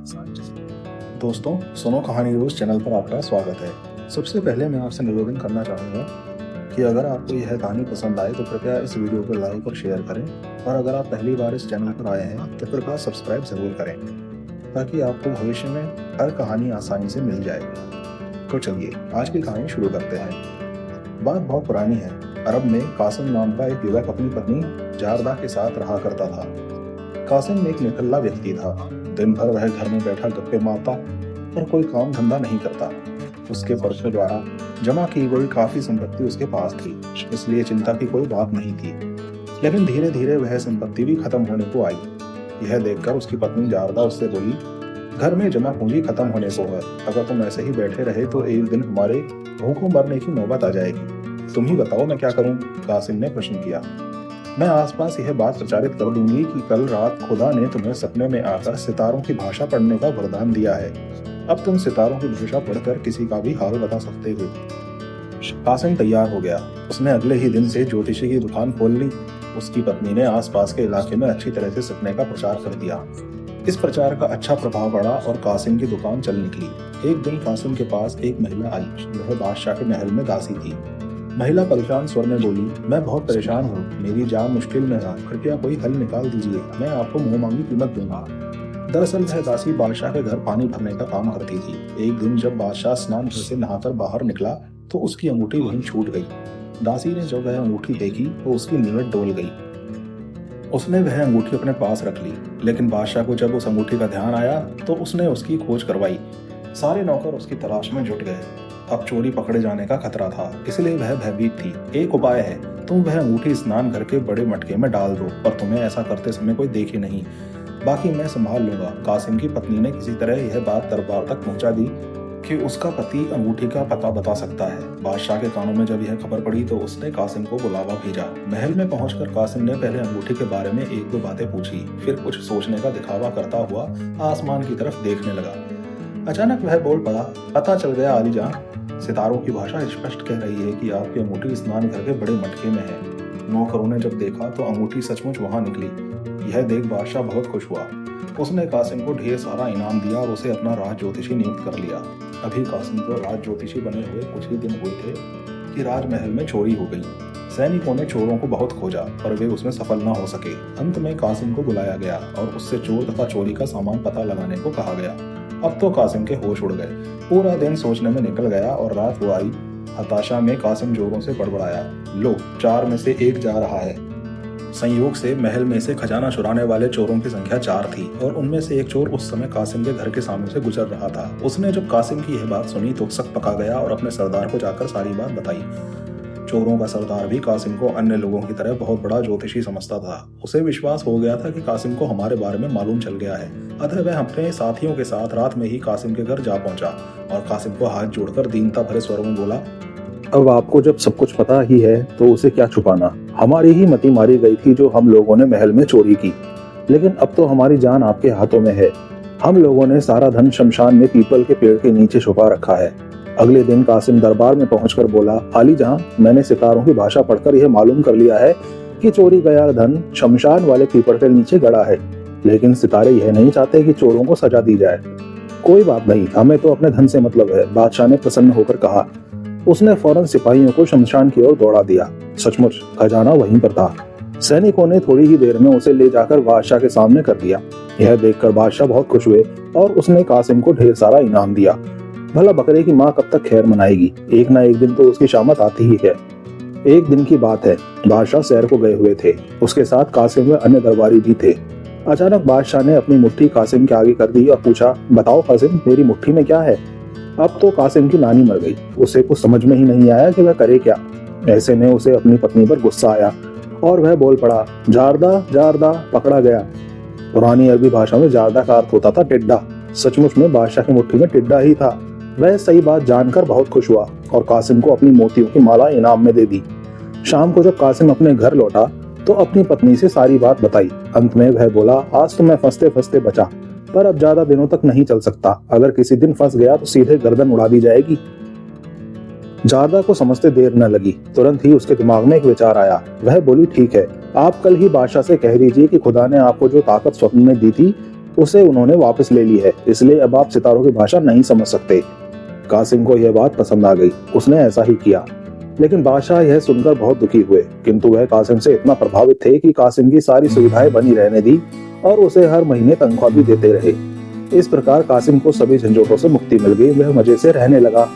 दोस्तों, सुनो कहानी रोज चैनल पर आपका स्वागत है। सबसे पहले मैं आपसे निवेदन करना चाहूँगा कि अगर आपको यह कहानी पसंद आए तो कृपया इस वीडियो को लाइक और शेयर करें, और अगर आप पहली बार इस चैनल पर आए हैं तो कृपया सब्सक्राइब जरूर करें ताकि आपको भविष्य में हर कहानी आसानी से मिल जाए। तो चलिए आज की कहानी शुरू करते हैं। बात बहुत पुरानी है। अरब में कासिम नाम का एक युवक अपनी पत्नी जारदा के साथ रहा करता था। कासिम एक निठल्ला व्यक्ति था। दिन भर वह घर में बैठा गप्पे मारता और कोई काम धंधा नहीं करता। उसके पुरखों द्वारा जमा की गई काफी संपत्ति उसके पास थी, इसलिए चिंता की कोई बात नहीं थी। लेकिन धीरे धीरे वह संपत्ति भी खत्म होने को आई। यह देखकर उसकी पत्नी जारदा उससे बोली, घर में जमा पूंजी खत्म होने को है। अगर तुम ऐसे ही बैठे रहे तो एक दिन हमारे भूखों मरने की नौबत आ जाएगी। तुम ही बताओ मैं क्या करूं? कासिम ने प्रश्न किया। मैं आसपास यह बात प्रचारित कर दूंगी कि कल रात खुदा ने तुम्हें सपने में आकर सितारों की भाषा पढ़ने का वरदान दिया है। अब तुम सितारों की भाषा पढ़कर किसी का भी हाल बता सकते हो। कासिम तैयार हो गया। उसने अगले ही दिन से ज्योतिषी की दुकान खोल ली। उसकी पत्नी ने आसपास के इलाके में अच्छी तरह से सपने का प्रचार कर दिया। इस प्रचार का अच्छा प्रभाव पड़ा और कासिम की दुकान चल निकली। एक दिन कासिम के पास एक महिला आई। वह बादशाह के महल में दासी थी। महिला परेशान स्वर में बोली, मैं बहुत परेशान हूँ, मेरी जान मुश्किल में है, कृपया कोई हल निकाल दीजिए, मैं आपको मुंह मांगी कीमत दूंगा। दरअसल वह दासी बादशाह के घर पानी भरने का काम करती थी। एक दिन जब बादशाह स्नान घर से नहाकर बाहर निकला तो उसकी अंगूठी वहीं छूट गई। दासी ने जब वह अंगूठी देखी तो उसकी नीयत डोल गई। उसने वह अंगूठी अपने पास रख ली, लेकिन बादशाह को जब उस अंगूठी का ध्यान आया तो उसने उसकी खोज करवाई। सारे नौकर उसकी तलाश में जुट गए। अब चोरी पकड़े जाने का खतरा था, इसलिए वह भयभीत थी। एक उपाय है, तुम वह अंगूठी स्नान घर के बड़े मटके में डाल दो, पर तुम्हें ऐसा करते समय कोई देखे नहीं, बाकी मैं संभाल लूंगा। कासिम की पत्नी ने किसी तरह यह बात दरबार तक पहुंचा दी कि उसका पति अंगूठी का पता बता सकता है। बादशाह के कानों में जब यह खबर पड़ी तो उसने कासिम को बुलावा भेजा। महल में पहुंचकर कासिम ने पहले अंगूठी के बारे में एक दो बातें पूछी, फिर कुछ सोचने का दिखावा करता हुआ आसमान की तरफ देखने लगा। अचानक वह बोल पड़ा, पता चल गया आलीजान, सितारों की भाषा स्पष्ट कह रही है कि आपकी अंगूठी स्नान घर के बड़े मटके में है। नौकरों ने जब देखा तो अंगूठी सचमुच वहां निकली। यह देख बादशाह बहुत खुश हुआ। उसने कासिम को ढेर सारा इनाम दिया और उसे अपना राज ज्योतिषी नियुक्त कर लिया। अभी कासिम को राज ज्योतिषी बने हुए कुछ ही दिन हुए थे कि राजमहल में चोरी हो गई। सैनिकों ने चोरों को बहुत खोजा पर वे उसमें सफल न हो सके। अंत में कासिम को बुलाया गया और उससे चोर तथा चोरी का सामान पता लगाने को कहा गया। अब तो कासिम के होश उड़ गए। पूरा दिन सोचने में निकल गया और रात वो आई। हताशा में कासिम जोरों से बड़बड़ाया, लो 4 में से 1 जा रहा है। संयोग से महल में से खजाना चुराने वाले चोरों की संख्या 4 थी और उनमें से एक चोर उस समय कासिम के घर के सामने से गुजर रहा था। उसने जब कासिम की यह बात सुनी तो सक पका गया और अपने सरदार को जाकर सारी बात बताई। चोरों का सरदार भी कासिम को अन्य लोगों की तरह बहुत बड़ा ज्योतिषी समझता था। उसे विश्वास हो गया था कि कासिम को हमारे बारे में मालूम चल गया है। अतः वह अपने साथियों के साथ रात में ही कासिम के घर जा पहुंचा और कासिम को हाथ जोड़कर दीनता भरे स्वर में बोला, अब आपको जब सब कुछ पता ही है तो उसे क्या छुपाना। हमारी ही मती मारी गई थी जो हम लोगों ने महल में चोरी की, लेकिन अब तो हमारी जान आपके हाथों में है। हम लोगों ने सारा धन शमशान में पीपल के पेड़ के नीचे छुपा रखा है। अगले दिन कासिम दरबार में पहुंचकर बोला, आलीजां, मैंने सितारों की भाषा पढ़कर यह मालूम कर लिया है कि चोरी गया धन शमशान वाले पीपल के नीचे गड़ा है, लेकिन सितारे यह नहीं चाहते कि चोरों को सजा दी जाए। कोई बात नहीं, हमें तो अपने धन से मतलब है, बादशाह ने प्रसन्न होकर कहा। उसने फौरन सिपाहियों को शमशान की ओर दौड़ा दिया। सचमुच खजाना वहीं पर था। सैनिकों ने थोड़ी ही देर में उसे ले जाकर बादशाह के सामने कर दिया। यह देखकर बादशाह बहुत खुश हुए और उसने कासिम को ढेर सारा इनाम दिया। भला बकरे की माँ कब तक खैर मनाएगी, एक ना एक दिन तो उसकी शामत आती ही है। एक दिन की बात है, बादशाह सैर को गए हुए थे। उसके साथ कासिम व अन्य दरबारी भी थे। अचानक बादशाह ने अपनी मुट्ठी कासिम के आगे कर दी और पूछा, बताओ कासिम, मेरी मुट्ठी में क्या है? अब तो कासिम की नानी मर गई। उसे कुछ समझ में ही नहीं आया कि वह करे क्या। ऐसे में उसे अपनी पत्नी पर गुस्सा आया और वह बोल पड़ा, जारदा जारदा, पकड़ा गया। पुरानी अरबी भाषा में जारदा का अर्थ होता था टिड्डा। सचमुच में बादशाह की मुट्ठी में टिड्डा ही था। वह सही बात जानकर बहुत खुश हुआ और कासिम को अपनी मोतियों की माला इनाम में दे दी। शाम को जब कासिम अपने घर लौटा तो अपनी पत्नी से सारी बात बताई। अंत में वह बोला, आज तो मैं फंसते फंसते बचा, पर अब ज्यादा दिनों तक नहीं चल सकता। अगर किसी दिन फंस गया तो सीधे गर्दन उड़ा दी जाएगी। जारदा को समझते देर न लगी। तुरंत ही उसके दिमाग में एक विचार आया। वह बोली, ठीक है, आप कल ही बादशाह से कह दीजिए कि खुदा ने आपको जो ताकत स्वप्न में दी थी उसे उन्होंने वापस ले ली है, इसलिए अब आप सितारों की भाषा नहीं समझ सकते। कासिम को यह बात पसंद आ गई, उसने ऐसा ही किया। लेकिन बादशाह यह सुनकर बहुत दुखी हुए, किंतु वह कासिम से इतना प्रभावित थे कि कासिम की सारी सुविधाएं बनी रहने दी और उसे हर महीने तनख्वाह भी देते रहे। इस प्रकार कासिम को सभी झंझोटों से मुक्ति मिल गई, वह मजे से रहने लगा।